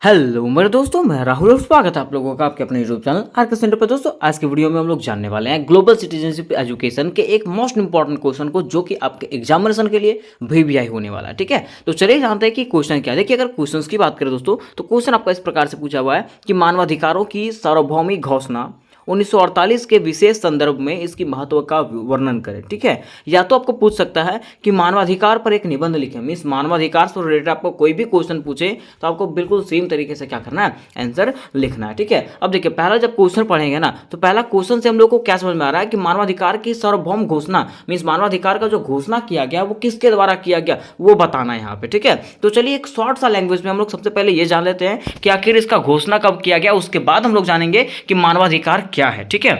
Hello मेरे दोस्तों, मैं राहुल और स्वागत है आप लोगों का आपके अपने यूट्यूब चैनल आरके सेंटर पर। दोस्तों आज की वीडियो में हम लोग जानने वाले हैं ग्लोबल सिटीजनशिप एजुकेशन के एक मोस्ट इंपॉर्टेंट क्वेश्चन को, जो कि आपके एग्जामिनेशन के लिए VVI होने वाला है। ठीक है, तो चलिए जानते हैं कि क्वेश्चन क्या है। देखिए, अगर क्वेश्चन की बात करें दोस्तों, तो क्वेश्चन आपका इस प्रकार से पूछा हुआ है कि मानवाधिकारों की सार्वभौमिक घोषणा 1948 के विशेष संदर्भ में इसकी महत्व का वर्णन करें। ठीक है, या तो आपको पूछ सकता है कि मानवाधिकार पर एक निबंध लिखें। मीन्स मानवाधिकार से रिलेटेड आपको कोई भी क्वेश्चन पूछे तो आपको बिल्कुल सेम तरीके से क्या करना है, आंसर लिखना है। ठीक है, अब देखिए, पहला जब क्वेश्चन पढ़ेंगे ना, तो पहला क्वेश्चन से हम लोग को क्या समझ में आ रहा है कि मानवाधिकार की सार्वभौम घोषणा, मीन्स मानवाधिकार का जो घोषणा किया गया वो किसके द्वारा किया गया वो बताना है यहाँ पे। ठीक है, तो चलिए एक शॉर्ट सा लैंग्वेज में हम लोग सबसे पहले ये जान लेते हैं कि आखिर इसका घोषणा कब किया गया, उसके बाद हम लोग जानेंगे कि मानवाधिकार क्या है। ठीक है,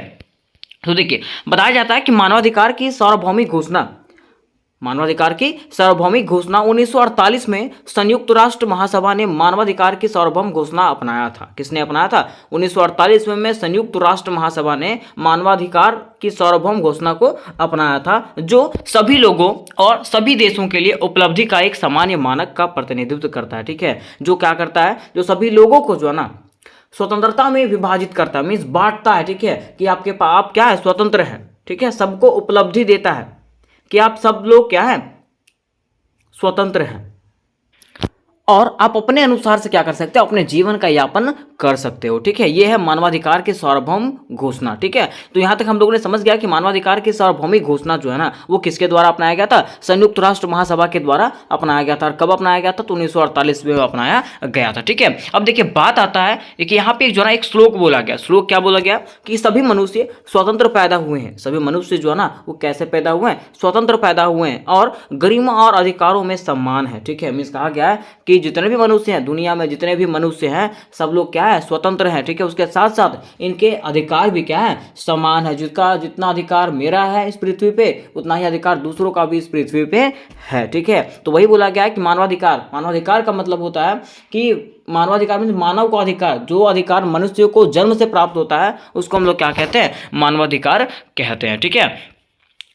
तो देखिए, बताया जाता है कि मानवाधिकार की सार्वभौमिक घोषणा 1948 में संयुक्त राष्ट्र महासभा ने मानवाधिकार की सार्वभौम घोषणा अपनाया था। किसने अपनाया था? 1948 में संयुक्त राष्ट्र महासभा ने मानवाधिकार की सार्वभौम घोषणा को अपनाया था, जो सभी लोगों और सभी देशों के लिए उपलब्धि का एक सामान्य मानक का प्रतिनिधित्व करता है। ठीक है, जो क्या करता है, जो सभी लोगों को जो है ना स्वतंत्रता में विभाजित करता है, मीन्स बांटता है। ठीक है, कि आपके पास आप क्या है, स्वतंत्र है। ठीक है, सबको उपलब्धि देता है कि आप सब लोग क्या हैं, स्वतंत्र हैं और आप अपने अनुसार से क्या कर सकते हो, अपने जीवन का यापन कर सकते हो। ठीक है, ये है मानवाधिकार की सार्वभौम घोषणा। ठीक है, तो यहां तक हम लोगों ने समझ गया कि मानवाधिकार की सार्वभौमिक घोषणा जो है ना, वो किसके द्वारा अपनाया गया था? संयुक्त राष्ट्र महासभा के द्वारा अपनाया गया था। और कब अपनाया गया था? तो 1948 में अपनाया गया था। ठीक है, अब देखिए, बात आता है कि यहाँ पे जो है ना एक श्लोक बोला गया। श्लोक क्या बोला गया कि सभी मनुष्य स्वतंत्र पैदा हुए हैं। सभी मनुष्य जो है ना वो कैसे पैदा हुए हैं? स्वतंत्र पैदा हुए हैं और गरिमा और अधिकारों में सम्मान है। ठीक है, मीन्स कहा गया है कि जितने भी मनुष्य हैं दुनिया में, जितने भी मनुष्य हैं, सब लोग क्या है, स्वतंत्र हैं। ठीक है, उसके साथ साथ इनके अधिकार भी क्या है, समान है। जिसका जितना अधिकार मेरा है इस पृथ्वी पे, उतना ही अधिकार दूसरों का भी इस पृथ्वी पे है। ठीक है, तो वही बोला गया है कि मानवाधिकार, मानवाधिकार का मतलब होता है कि मानवाधिकार में मानव का अधिकार, जो अधिकार मनुष्य को जन्म से प्राप्त होता है उसको हम लोग क्या कहते हैं, मानवाधिकार कहते हैं। ठीक है,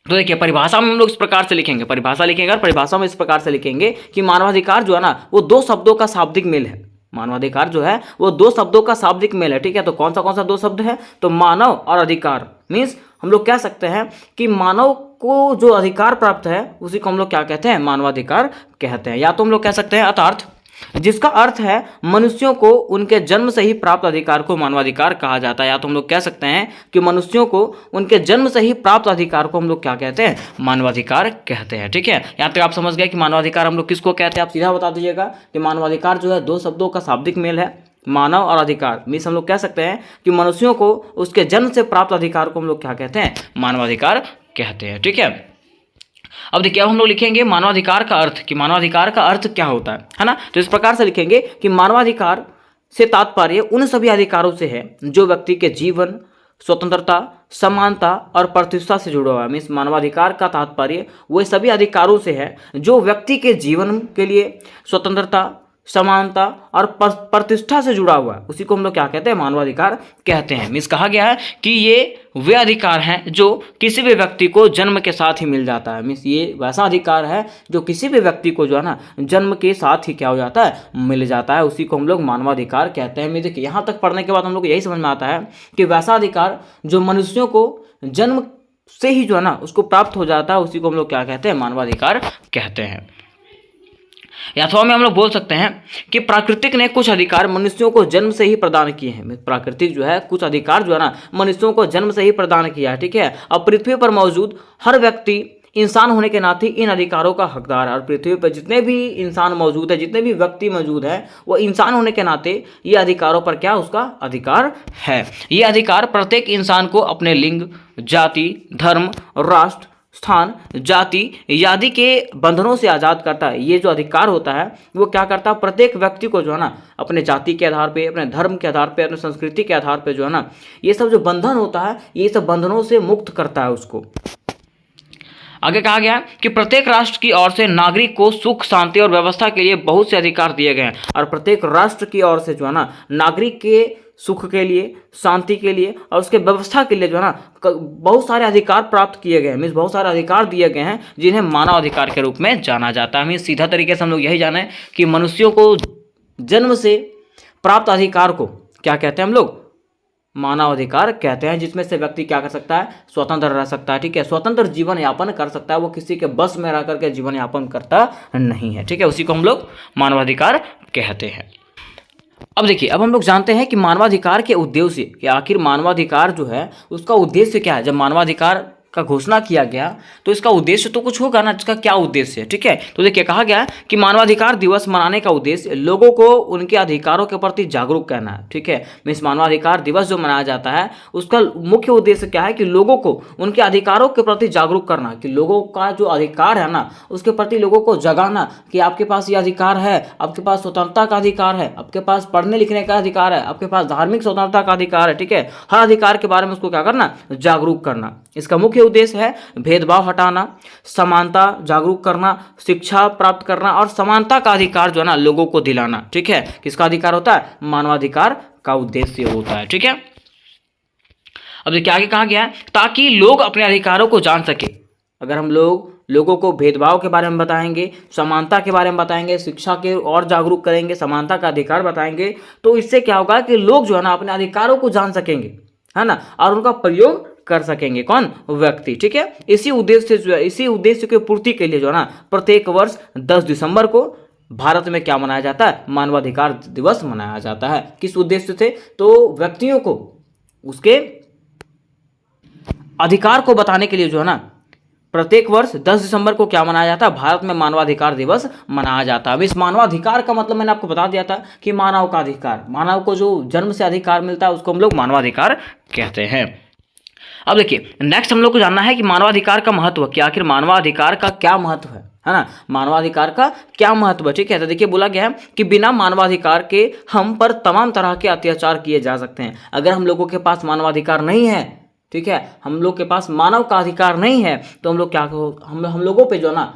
तो देखिए, परिभाषा में हम लोग इस प्रकार से लिखेंगे, परिभाषा लिखेंगे और परिभाषा में इस प्रकार से लिखेंगे कि मानवाधिकार जो है ना वो दो शब्दों का शाब्दिक मेल है। मानवाधिकार जो है वो दो शब्दों का शाब्दिक मेल है। ठीक है, तो कौन सा दो शब्द है? तो मानव और अधिकार। मीन्स हम लोग कह सकते हैं कि मानव को जो अधिकार प्राप्त है उसी को हम लोग क्या कहते हैं, मानवाधिकार कहते हैं। या तो हम लोग कह सकते हैं अर्थात, जिसका अर्थ है मनुष्यों को उनके जन्म से ही प्राप्त अधिकार को मानवाधिकार कहा जाता है। या तो हम लोग कह सकते हैं कि मनुष्यों को उनके जन्म से ही प्राप्त अधिकार को हम लोग क्या कहते हैं, मानवाधिकार कहते हैं। ठीक है, यहाँ तक आप समझ गए कि मानवाधिकार हम लोग किसको कहते हैं? आप सीधा बता दीजिएगा कि मानवाधिकार जो है दो शब्दों का शाब्दिक मेल है, मानव और अधिकार। मीन्स हम लोग कह सकते हैं कि मनुष्यों को उसके जन्म से प्राप्त अधिकार को हम लोग क्या कहते हैं, मानवाधिकार कहते हैं। ठीक है, अब देखिए, अब हम लोग लिखेंगे मानवाधिकार का अर्थ, कि मानवाधिकार का अर्थ क्या होता है ना। तो इस प्रकार से लिखेंगे कि मानवाधिकार से तात्पर्य उन सभी अधिकारों से है जो व्यक्ति के जीवन, स्वतंत्रता, समानता और प्रतिष्ठा से जुड़ा हुआ है। मीन्स मानवाधिकार का तात्पर्य वो सभी अधिकारों से है जो व्यक्ति के जीवन के लिए, स्वतंत्रता, समानता और प्रतिष्ठा से जुड़ा हुआ है, उसी को हम लोग क्या कहते हैं, मानवाधिकार कहते हैं। मीन्स कहा गया है कि ये वे अधिकार हैं जो किसी भी व्यक्ति को जन्म के साथ ही मिल जाता है। मीन्स ये वैसा अधिकार है जो किसी भी व्यक्ति को जो है ना जन्म के साथ ही क्या हो जाता है, मिल जाता है, उसी को हम लोग मानवाधिकार कहते हैं। देखिए, यहाँ तक पढ़ने के बाद हम लोग यही समझ में आता है कि वैसा अधिकार जो मनुष्यों को जन्म से ही जो है ना उसको प्राप्त हो जाता है, उसी को हम लोग क्या कहते हैं, मानवाधिकार कहते हैं। अथवा में हम लोग बोल सकते हैं कि प्राकृतिक ने कुछ अधिकार मनुष्यों को जन्म से ही प्रदान किए हैं। प्राकृतिक जो है कुछ अधिकार जो है ना मनुष्यों को जन्म से ही प्रदान किया है। ठीक है, अब पृथ्वी पर मौजूद हर व्यक्ति इंसान होने के नाते इन अधिकारों का हकदार है। और पृथ्वी पर जितने भी इंसान मौजूद है, जितने भी व्यक्ति मौजूद हैं, वो इंसान होने के नाते ये अधिकारों पर क्या उसका अधिकार है। ये अधिकार प्रत्येक इंसान को अपने लिंग, जाति, धर्म, राष्ट्र, स्थान, जाति आदि के बंधनों से आज़ाद करता है। ये जो अधिकार होता है वो क्या करता है, प्रत्येक व्यक्ति को जो है ना अपने जाति के आधार पे, अपने धर्म के आधार पे, अपने संस्कृति के आधार पे जो है ना ये सब जो बंधन होता है, ये सब बंधनों से मुक्त करता है उसको। आगे कहा गया कि प्रत्येक राष्ट्र की ओर से नागरिक को सुख, शांति और व्यवस्था के लिए बहुत से अधिकार दिए गए हैं। और प्रत्येक राष्ट्र की ओर से जो है ना नागरिक के सुख के लिए, शांति के लिए और उसके व्यवस्था के लिए जो है ना बहुत सारे अधिकार प्राप्त किए गए हैं। मीन्स बहुत सारे अधिकार दिए गए हैं जिन्हें मानव अधिकार के रूप में जाना जाता है। मीन्स सीधा तरीके से हम लोग यही जाने कि मनुष्यों को जन्म से प्राप्त अधिकार को क्या कहते हैं हम लोग? मानव अधिकार कहते हैं, जिसमें से व्यक्ति क्या कर सकता है? स्वतंत्र रह सकता है, ठीक है, स्वतंत्र जीवन यापन कर सकता है, वो किसी के बस में रह करके जीवन यापन करता नहीं है, ठीक है, उसी को हम लोग मानवाधिकार कहते हैं। अब देखिए, अब हम लोग जानते हैं कि मानवाधिकार के उद्देश्य, कि आखिर मानवाधिकार जो है उसका उद्देश्य क्या है। जब मानवाधिकार का घोषणा किया गया तो इसका उद्देश्य तो कुछ होगा ना, इसका क्या उद्देश्य है, ठीक है। तो देखिए, कहा गया है कि मानवाधिकार दिवस मनाने का उद्देश्य लोगों को उनके अधिकारों के प्रति जागरूक करना है, ठीक है। मीन्स मानवाधिकार दिवस जो मनाया जाता है उसका मुख्य उद्देश्य क्या है? कि लोगों को उनके अधिकारों के प्रति जागरूक करना, कि लोगों का जो अधिकार है ना उसके प्रति लोगों को जगाना कि आपके पास ये अधिकार है, आपके पास स्वतंत्रता का अधिकार है, आपके पास पढ़ने लिखने का अधिकार है, आपके पास धार्मिक स्वतंत्रता का अधिकार है, ठीक है। हर अधिकार के बारे में उसको क्या करना? जागरूक करना। इसका मुख्य उद्देश्य है भेदभाव हटाना, समानता जागरूक करना, शिक्षा प्राप्त करना और समानता का अधिकार जो है ना लोगों को दिलाना, ठीक है। किसका अधिकार होता है? मानवाधिकार का उद्देश्य होता है, ठीक है। अब देखिए, आगे कहा गया है ताकि लोग अपने अधिकारों को जान सके। अगर हम लोगों को भेदभाव के बारे में बताएंगे, समानता के बारे में बताएंगे, शिक्षा के और जागरूक करेंगे, समानता का अधिकार बताएंगे, तो इससे क्या होगा कि लोग जो है ना अपने अधिकारों को जान सकेंगे, है ना, और उनका प्रयोग कर सकेंगे। कौन? व्यक्ति, ठीक है। इसी उद्देश्य की पूर्ति के लिए जो है ना प्रत्येक वर्ष 10 दिसंबर को भारत में क्या मनाया जाता है? मानवाधिकार दिवस मनाया जाता है। किस उद्देश्य से? तो व्यक्तियों को उसके अधिकार को बताने के लिए जो है ना प्रत्येक वर्ष 10 दिसंबर को क्या मनाया जाता है? भारत में मानवाधिकार दिवस मनाया जाता है। इस मानवाधिकार का मतलब मैंने आपको बता दिया था कि मानव का अधिकार, मानव को जो जन्म से अधिकार मिलता है उसको हम लोग मानवाधिकार कहते हैं। अब देखिए, नेक्स्ट हम लोग को जानना है कि मानवाधिकार का महत्व, कि आखिर मानवाधिकार का क्या महत्व है ना, मानवाधिकार का क्या महत्व है, ठीक है। तो देखिए, बोला गया है कि बिना मानवाधिकार के हम पर तमाम तरह के अत्याचार किए जा सकते हैं। अगर हम लोगों के पास मानवाधिकार नहीं है, ठीक है, हम लोग के पास मानव का अधिकार नहीं है, तो हम लोग क्या हम लोगों पे जो ना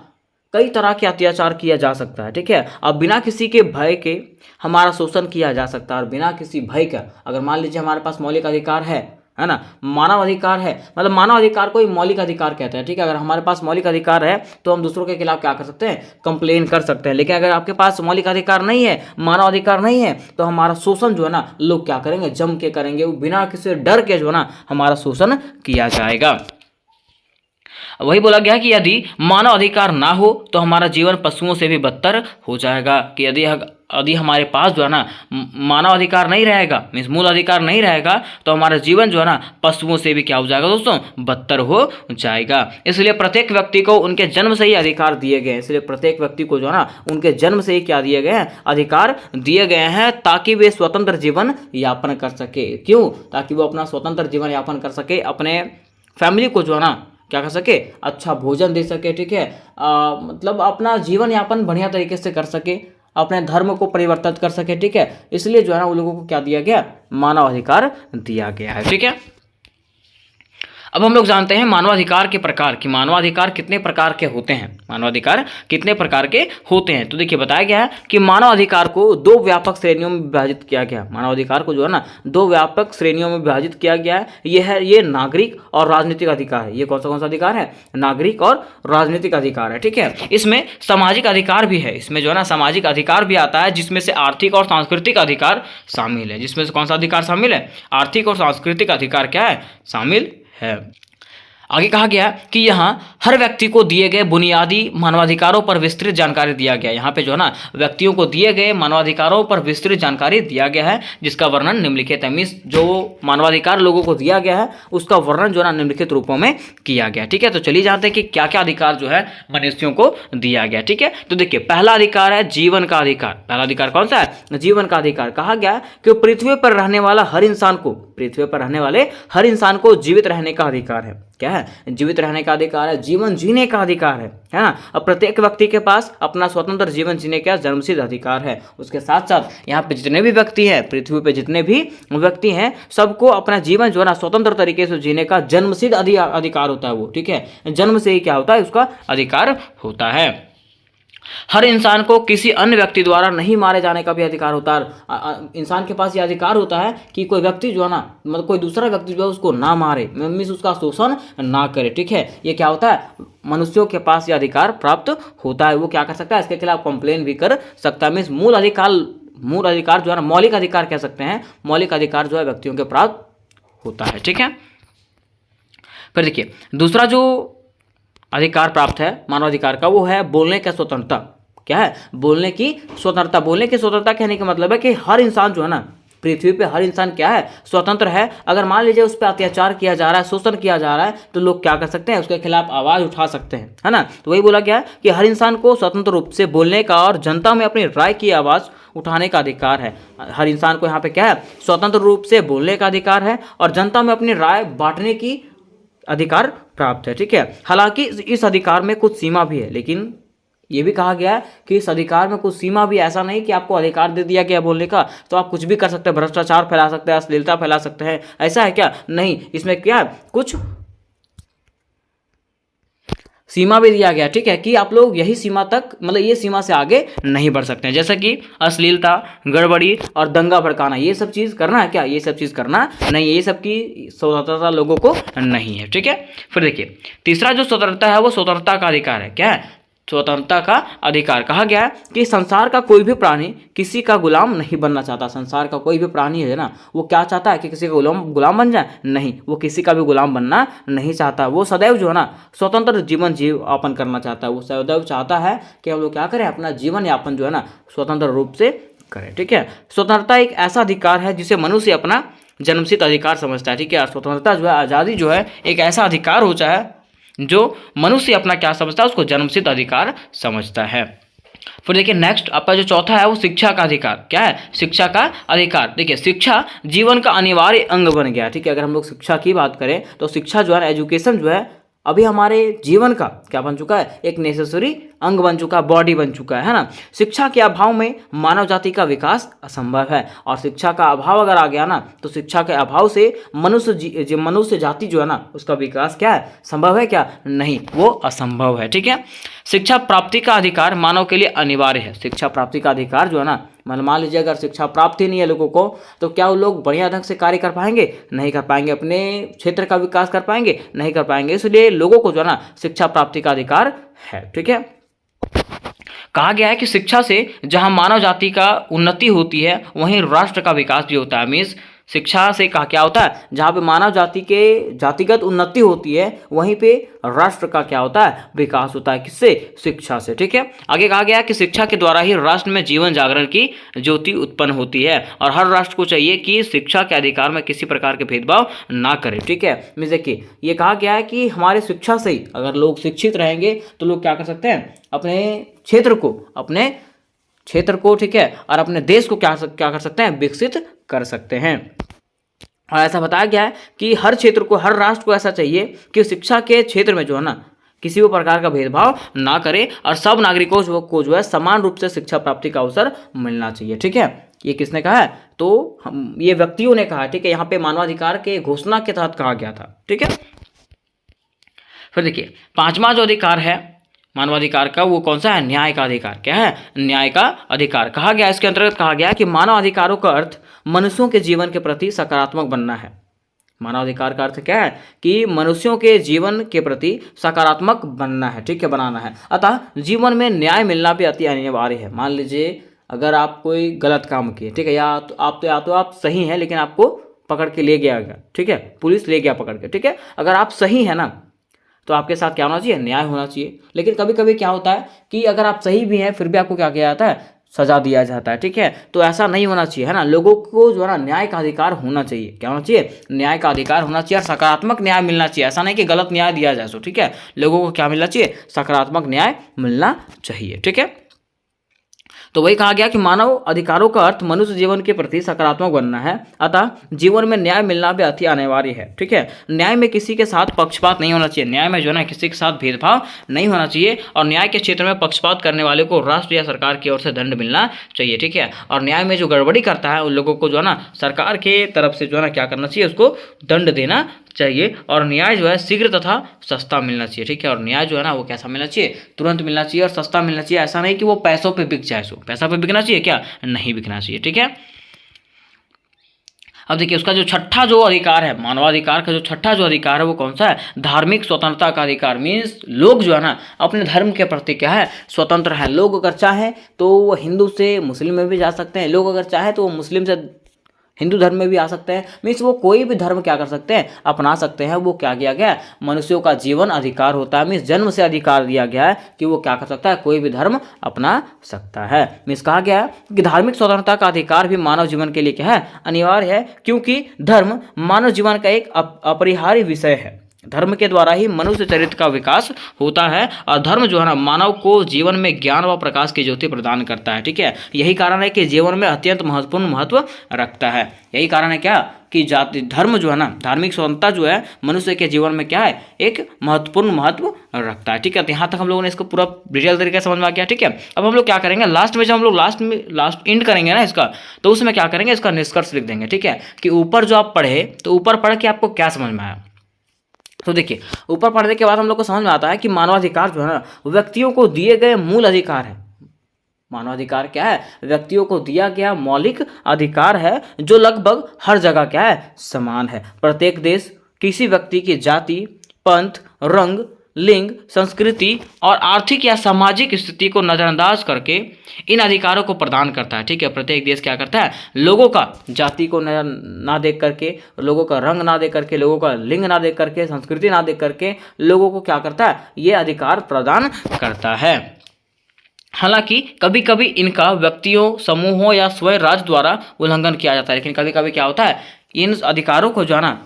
कई तरह के अत्याचार किया जा सकता है, ठीक है। अब बिना किसी के भय के हमारा शोषण किया जा सकता है, और बिना किसी भय का, अगर मान लीजिए हमारे पास मौलिक अधिकार है ना, मानव अधिकार है, मतलब मानव अधिकार को ही मौलिक अधिकार कहते हैं, ठीक है। अगर हमारे पास मौलिक अधिकार है तो हम दूसरों के खिलाफ क्या कर सकते हैं? कंप्लेन कर सकते हैं। लेकिन अगर आपके पास मौलिक अधिकार नहीं है, मानव अधिकार नहीं है, तो हमारा शोषण जो है ना लोग क्या करेंगे? जम के करेंगे, बिना किसी डर के जो है ना हमारा शोषण किया जाएगा। वही बोला गया कि यदि मानव अधिकार ना हो तो हमारा जीवन पशुओं से भी बदतर हो जाएगा, कि यदि हमारे पास जो है ना मानव अधिकार नहीं रहेगा, मीन्स मूल अधिकार नहीं रहेगा, तो हमारा जीवन जो है ना पशुओं से भी क्या हो जाएगा दोस्तों? बदतर हो जाएगा। इसलिए प्रत्येक व्यक्ति को उनके जन्म से ही अधिकार दिए गए हैं। इसलिए प्रत्येक व्यक्ति को जो है ना उनके जन्म से ही क्या दिए गए हैं? अधिकार दिए गए हैं, ताकि वे स्वतंत्र जीवन यापन कर सके। क्यों? ताकि वो अपना स्वतंत्र जीवन यापन कर सके, अपने फैमिली को जो है ना क्या कर सके? अच्छा भोजन दे सके, ठीक है, मतलब अपना जीवन यापन बढ़िया तरीके से कर सके, अपने धर्म को परिवर्तित कर सके, ठीक है। इसलिए जो है ना उन लोगों को क्या दिया गया? मानव अधिकार दिया गया है, ठीक है। अब हम लोग जानते हैं मानवाधिकार के प्रकार, कि मानवाधिकार कितने प्रकार के होते हैं, मानवाधिकार कितने प्रकार के होते हैं। तो देखिए, बताया गया है कि मानवाधिकार को 2 व्यापक श्रेणियों में विभाजित किया गया। मानवाधिकार को जो है ना 2 व्यापक श्रेणियों में विभाजित किया गया है। ये नागरिक और राजनीतिक अधिकार है। ये कौन सा अधिकार है? नागरिक और राजनीतिक अधिकार है, ठीक है। इसमें सामाजिक अधिकार भी है, इसमें जो है ना सामाजिक अधिकार भी आता है, जिसमें से आर्थिक और सांस्कृतिक अधिकार शामिल है। जिसमें से कौन सा अधिकार शामिल है? आर्थिक और सांस्कृतिक अधिकार क्या है? शामिल है। आगे कहा गया कि यहाँ हर व्यक्ति को दिए गए बुनियादी मानवाधिकारों पर विस्तृत जानकारी दिया गया। यहाँ पे जो है ना व्यक्तियों को दिए गए मानवाधिकारों पर विस्तृत जानकारी दिया गया है, जिसका वर्णन निम्नलिखित है। मीन्स जो मानवाधिकार लोगों को दिया गया है उसका वर्णन जो है ना निम्नलिखित रूपों में किया गया, ठीक है। तो चलिए जानते हैं कि क्या क्या अधिकार जो है मनुष्यों को दिया गया, ठीक है। तो देखिए, पहला अधिकार है जीवन का अधिकार। पहला अधिकार कौन सा है? जीवन का अधिकार। कहा गया कि पृथ्वी पर रहने वाले हर इंसान को जीवित रहने का अधिकार है। क्या है? जीवित रहने का अधिकार है, जीवन जीने का अधिकार है ना। अब प्रत्येक व्यक्ति के पास अपना स्वतंत्र जीवन जीने का जन्मसिद्ध अधिकार है। उसके साथ साथ यहाँ पे जितने भी व्यक्ति हैं, पृथ्वी पे जितने भी व्यक्ति हैं, सबको अपना जीवन जो है ना स्वतंत्र तरीके से जीने का जन्मसिद्ध अधिकार होता है वो, ठीक है। जन्म से ही क्या होता है? उसका अधिकार होता है। हर इंसान को किसी अन्य व्यक्ति द्वारा नहीं मारे जाने का भी अधिकार होता है। इंसान के पास ये अधिकार होता है कि कोई व्यक्ति जो है ना, मतलब कोई दूसरा व्यक्ति जो है उसको ना मारे, मीन्स उसका शोषण ना करे, ठीक है। ये क्या होता है? मनुष्यों के पास ये अधिकार प्राप्त होता है। वो क्या कर सकता है? इसके खिलाफ कंप्लेन भी कर सकता है। मीन्स मूल अधिकार जो है ना, मौलिक अधिकार कह सकते हैं, मौलिक अधिकार जो है व्यक्तियों के प्राप्त होता है। ठीक है, फिर देखिए दूसरा जो अधिकार प्राप्त है मानवाधिकार का, वो है बोलने की स्वतंत्रता। क्या है? बोलने की स्वतंत्रता। बोलने की स्वतंत्रता कहने का मतलब है कि हर इंसान जो है ना, पृथ्वी पे हर इंसान क्या है? स्वतंत्र है। अगर मान लीजिए उस पर अत्याचार किया जा रहा है, शोषण किया जा रहा है, तो लोग क्या कर सकते हैं? उसके खिलाफ आवाज़ उठा सकते हैं, है ना। तो वही बोला गया है कि हर इंसान को स्वतंत्र रूप से बोलने का और जनता में अपनी राय की आवाज़ उठाने का अधिकार है। हर इंसान को यहाँ पे क्या है? स्वतंत्र रूप से बोलने का अधिकार है और जनता में अपनी राय बांटने की अधिकार प्राप्त है। ठीक है, हालांकि इस अधिकार में कुछ सीमा भी है, लेकिन ये भी कहा गया है कि इस अधिकार में कुछ सीमा भी। ऐसा नहीं कि आपको अधिकार दे दिया गया बोलने का तो आप कुछ भी कर सकते हैं, भ्रष्टाचार फैला सकते हैं, अश्लीलता फैला सकते हैं, ऐसा है क्या? नहीं, इसमें क्या है? कुछ सीमा भी दिया गया। ठीक है, कि आप लोग यही सीमा तक, मतलब ये सीमा से आगे नहीं बढ़ सकते हैं, जैसे कि अश्लीलता, गड़बड़ी और दंगा भड़काना, ये सब चीज़ करना है क्या? ये सब चीज़ करना नहीं, ये सब की स्वतंत्रता लोगों को नहीं है। ठीक है, फिर देखिए तीसरा जो स्वतंत्रता है वो स्वतंत्रता का अधिकार है। क्या है? स्वतंत्रता का अधिकार। कहा गया है कि संसार का कोई भी प्राणी किसी का गुलाम नहीं बनना चाहता। संसार का कोई भी प्राणी है ना, वो क्या चाहता है? कि किसी का गुलाम बन जाए? नहीं, वो किसी का भी गुलाम बनना नहीं चाहता। वो सदैव जो है ना स्वतंत्र जीवन यापन करना चाहता है। वो सदैव चाहता है कि हम लोग क्या करें? अपना जीवन यापन जो है ना स्वतंत्र रूप से करें। ठीक है, स्वतंत्रता एक ऐसा अधिकार है जिसे मनुष्य अपना जन्मसिद्ध अधिकार समझता है। ठीक है, और स्वतंत्रता जो है, आज़ादी जो है, एक ऐसा अधिकार होता है जो मनुष्य अपना क्या समझता है? उसको जन्मसिद्ध अधिकार समझता है। फिर देखिए नेक्स्ट आपका जो चौथा है वो शिक्षा का अधिकार। क्या है? शिक्षा का अधिकार। देखिए शिक्षा जीवन का अनिवार्य अंग बन गया। ठीक है, अगर हम लोग शिक्षा की बात करें तो शिक्षा जो है, एजुकेशन जो है, अभी हमारे जीवन का क्या बन चुका है? एक नेसेसरी अंग बन चुका है, बॉडी बन चुका है ना। शिक्षा के अभाव में मानव जाति का विकास असंभव है, और शिक्षा का अभाव अगर आ गया ना तो शिक्षा के अभाव से मनुष्य जाति जो है ना उसका विकास क्या है? संभव है क्या? नहीं, वो असंभव है। ठीक है, शिक्षा प्राप्ति का अधिकार मानव के लिए अनिवार्य है। शिक्षा प्राप्ति का अधिकार जो है ना, मान लीजिए अगर शिक्षा प्राप्त ही नहीं है लोगों को तो क्या वो लोग बढ़िया ढंग से कार्य कर पाएंगे? नहीं कर पाएंगे। अपने क्षेत्र का विकास कर पाएंगे? नहीं कर पाएंगे। इसलिए लोगों को जो है ना शिक्षा प्राप्ति का अधिकार है। ठीक है, कहा गया है कि शिक्षा से जहां मानव जाति का उन्नति होती है वहीं राष्ट्र का विकास भी होता है। मीन्स शिक्षा से क्या होता है? जहाँ पे मानव जाति के जातिगत उन्नति होती है वहीं पे राष्ट्र का क्या होता है? विकास होता है। किससे? शिक्षा से। ठीक है, आगे कहा गया कि शिक्षा के द्वारा ही राष्ट्र में जीवन जागरण की ज्योति उत्पन्न होती है, और हर राष्ट्र को चाहिए कि शिक्षा के अधिकार में किसी प्रकार के भेदभाव ना करे। ठीक है, मीन्स देखिए ये कहा गया है कि हमारे शिक्षा से ही अगर लोग शिक्षित रहेंगे तो लोग क्या कर सकते हैं? अपने क्षेत्र को ठीक है, और अपने देश को क्या कर सकते हैं? विकसित कर सकते हैं। और ऐसा बताया गया है कि हर क्षेत्र को, हर राष्ट्र को ऐसा चाहिए कि शिक्षा के क्षेत्र में जो है ना किसी भी प्रकार का भेदभाव ना करे और सब नागरिकों को जो है समान रूप से शिक्षा प्राप्ति का अवसर मिलना चाहिए। ठीक है, ये किसने कहा है? तो ये व्यक्तियों ने कहा। ठीक है, यहाँ पे मानवाधिकार के घोषणा के तहत कहा गया था। ठीक है, फिर देखिए पांचवा जो अधिकार है मानवाधिकार का वो कौन सा है? न्याय का अधिकार। क्या है? न्याय का अधिकार। कहा गया, इसके अंतर्गत कहा गया कि मानव अधिकारों का अर्थ मनुष्यों के जीवन के प्रति सकारात्मक बनना है। मानवाधिकार का अर्थ क्या है? कि मनुष्यों के जीवन के प्रति सकारात्मक बनना है। ठीक है, बनाना है। अतः जीवन में न्याय मिलना भी अति अनिवार्य है। मान लीजिए अगर आप कोई गलत काम किए, ठीक है, या तो आप सही हैं लेकिन आपको पकड़ के ले गया गया, ठीक है, पुलिस ले गया पकड़ के, ठीक है, अगर आप सही है ना तो आपके साथ क्या होना चाहिए? न्याय होना चाहिए। लेकिन कभी कभी क्या होता है कि अगर आप सही भी हैं फिर भी आपको क्या किया जाता है? सजा दिया जाता है। ठीक है, तो ऐसा नहीं होना चाहिए, है ना। लोगों को जो है ना न्याय का अधिकार होना चाहिए। क्या होना चाहिए? न्याय का अधिकार होना चाहिए, और सकारात्मक न्याय मिलना चाहिए। ऐसा नहीं कि गलत न्याय दिया जाए। सो ठीक है, लोगों को क्या मिलना चाहिए? सकारात्मक न्याय मिलना चाहिए। ठीक है, तो वही कहा गया कि मानव अधिकारों का अर्थ मनुष्य जीवन के प्रति सकारात्मक बनना है, अतः जीवन में न्याय मिलना भी अति अनिवार्य है। ठीक है, न्याय में किसी के साथ पक्षपात नहीं होना चाहिए। न्याय में जो है ना किसी के साथ भेदभाव नहीं होना चाहिए, और न्याय के क्षेत्र में पक्षपात करने वाले को राष्ट्र या सरकार की ओर से दंड मिलना चाहिए। ठीक है, और न्याय में जो गड़बड़ी करता है उन लोगों को जो है ना सरकार के तरफ से जो है ना क्या करना चाहिए? उसको दंड देना चाहिए। और न्याय जो है शीघ्र तथा सस्ता मिलना चाहिए। ठीक है, और न्याय जो है ना वो कैसा मिलना चाहिए? तुरंत मिलना चाहिए और सस्ता मिलना चाहिए। ऐसा नहीं कि वो पैसों पे बिक जाए। सो पैसा पे बिकना चाहिए क्या? नहीं बिकना चाहिए। ठीक है, अब देखिए उसका जो छठा जो अधिकार है, मानवाधिकार का जो छठा जो अधिकार है वो कौन सा है? धार्मिक स्वतंत्रता का अधिकार। मीन्स लोग जो है ना अपने धर्म के प्रति क्या है? स्वतंत्र है। लोग अगर चाहें तो वो हिंदू से मुस्लिम में भी जा सकते हैं, लोग अगर चाहें तो वो मुस्लिम से हिंदू धर्म में भी आ सकते हैं। मीन्स वो कोई भी धर्म क्या कर सकते हैं? अपना सकते हैं। वो क्या किया गया है? मनुष्यों का जीवन अधिकार होता है। मीन्स जन्म से अधिकार दिया गया है कि वो क्या कर सकता है? कोई भी धर्म अपना सकता है। मीन्स कहा गया है कि धार्मिक स्वतंत्रता का अधिकार भी मानव जीवन के लिए क्या है? अनिवार्य है, क्योंकि धर्म मानव जीवन का एक अपरिहार्य विषय है। धर्म के द्वारा ही मनुष्य चरित्र का विकास होता है और धर्म जो है ना मानव को जीवन में ज्ञान व प्रकाश की ज्योति प्रदान करता है। ठीक है, यही कारण है कि जीवन में अत्यंत महत्वपूर्ण महत्व रखता है। यही कारण है क्या कि जाति धर्म जो है ना, धार्मिक स्वतंत्रता जो है मनुष्य के जीवन में क्या है? एक महत्वपूर्ण महत्व रखता है। ठीक है, तो यहाँ तक हम लोगों ने इसको पूरा डिटेल तरीके से समझ में आ गया। ठीक है, अब हम लोग क्या करेंगे, लास्ट में जब हम लोग लास्ट एंड करेंगे ना इसका, तो उसमें क्या करेंगे? इसका निष्कर्ष लिख देंगे। ठीक है, कि ऊपर जो आप पढ़े तो ऊपर पढ़ के आपको क्या समझ में आया। तो देखिए ऊपर पढ़ने के बाद हम लोग को समझ में आता है कि मानवाधिकार जो है ना व्यक्तियों को दिए गए मूल अधिकार है। मानवाधिकार क्या है? व्यक्तियों को दिया गया मौलिक अधिकार है जो लगभग हर जगह क्या है? समान है। प्रत्येक देश किसी व्यक्ति की जाति, पंथ, रंग, लिंग, संस्कृति और आर्थिक या सामाजिक स्थिति को नज़रअंदाज करके इन अधिकारों को प्रदान करता है। ठीक है, प्रत्येक देश क्या करता है? लोगों का जाति को ना देख करके, लोगों का रंग ना देख करके, लोगों का लिंग ना देख करके, संस्कृति ना देख करके लोगों को क्या करता है? ये अधिकार प्रदान करता है। हालांकि कभी कभी इनका व्यक्तियों, समूहों या स्वयं राज्य द्वारा उल्लंघन किया जाता है, लेकिन कभी कभी क्या होता है? इन अधिकारों को जो है ना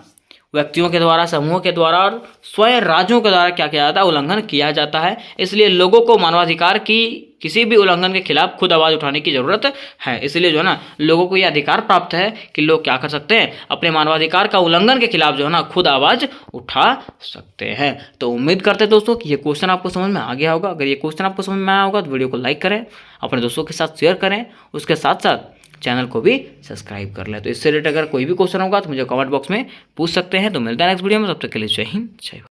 व्यक्तियों के द्वारा, समूहों के द्वारा और स्वयं राज्यों के द्वारा क्या किया जाता है? उल्लंघन किया जाता है। इसलिए लोगों को मानवाधिकार की किसी भी उल्लंघन के खिलाफ खुद आवाज़ उठाने की ज़रूरत है। इसलिए जो है ना लोगों को ये अधिकार प्राप्त है कि लोग क्या कर सकते हैं? अपने मानवाधिकार का उल्लंघन के खिलाफ जो है ना खुद आवाज़ उठा सकते हैं। तो उम्मीद करते हैं दोस्तों कि ये क्वेश्चन आपको समझ में आ गया होगा। अगर ये क्वेश्चन आपको समझ में आया होगा तो वीडियो को लाइक करें, अपने दोस्तों के साथ शेयर करें, उसके साथ साथ चैनल को भी सब्सक्राइब कर लें। तो इससे रिलेटेड अगर कोई भी क्वेश्चन होगा तो मुझे कमेंट बॉक्स में पूछ सकते हैं। तो मिलता है नेक्स्ट वीडियो में, तब तक के लिए जय हिंद, जय भारत।